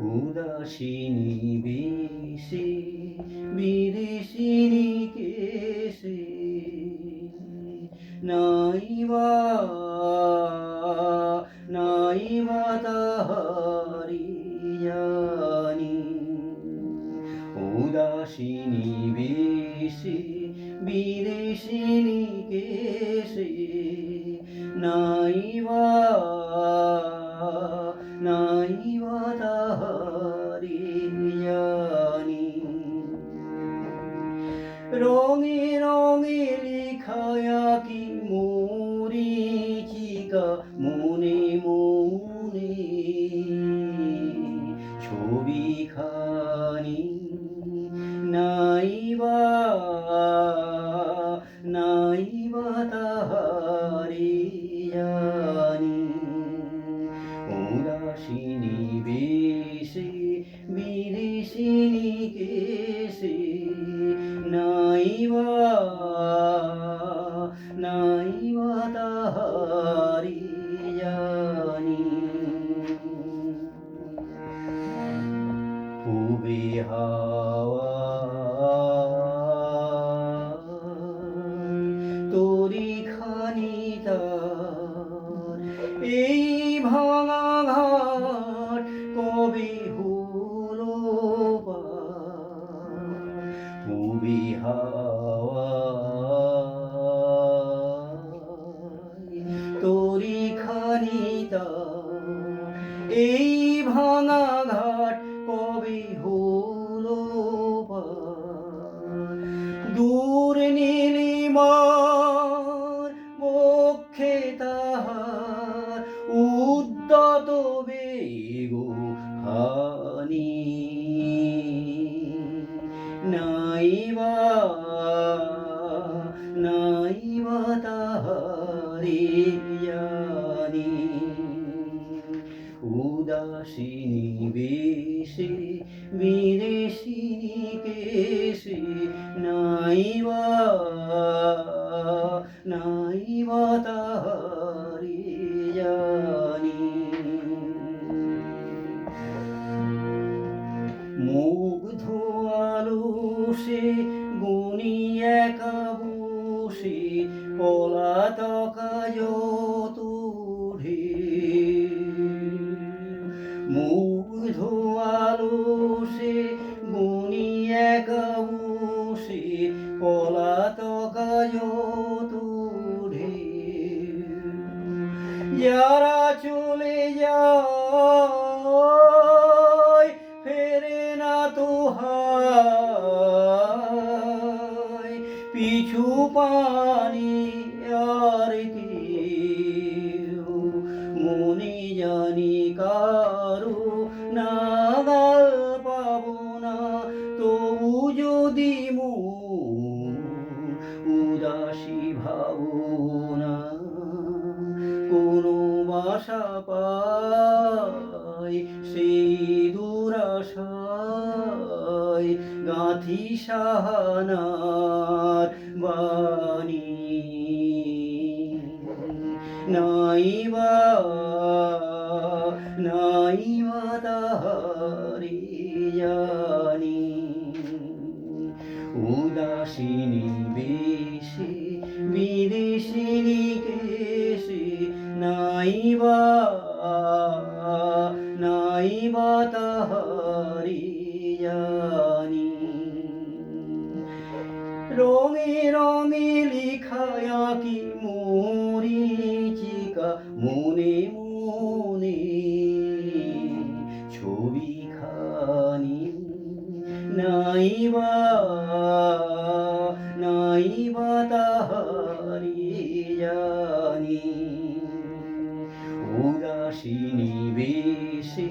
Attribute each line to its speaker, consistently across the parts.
Speaker 1: উদাসিনী বেশে বিদেশিনী কেশে নাইবা নাইবা তাহারি জানি উদাসিনী বেশে বিদেশিনী কেশে নাইবা নাইবা তাহারি জানি রঙে রঙে লিখায়া কি মরীচিকা মনে মনে ছবিখানি নাইবা নাইবা তাহারি জানি উদাসিনী বেশে বিদেশিনী কেশে নাইবা নাইবা তাহারি জানি পূবে হাওয়া তোরি খানি তার এই ভাঙা ঘাট কবে হলো পূবে হাওয়া তোরি খানি তার এই ভাঙা ঘাট কবে হলো দূর নীলিমার বক্ষে তাহার উদ্যত বেগ হানি নাইবা নাইবা তাহারি জানি উদাসিনী বেশে বিদেশিনী কেশে নাইবা নাইবা তাহারি জানি মুগ্ধ আলোসে গুনি একা বসে পলাতকা যত মুগ্ধ আলোসে গুনি একা বসে পলাতকা যত যারা চলে যায় ফেরে না তো হায় পিছু পানি আর কেউ মনে জানি কারো নাগাল পাবো না তবু যদি মন উদাসী ভাবনা কোনো বাসা পায় সেই দুরাশায় গাঁথি সাহানার বাণী নাইবা নাইবা তাহারি জানি উদাসিনী বেশে বিদেশিনী কেশে নাইবা নাইবা তাহারি জানি রঙে রঙে লিখায়া কি মরীচিকা মনে মনে ছবিখানি নাইবা নাইবা তাহারি জানি উদাসিনী বেশে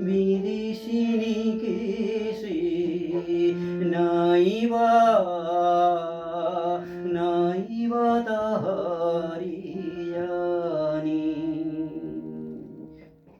Speaker 1: বিদেশিনী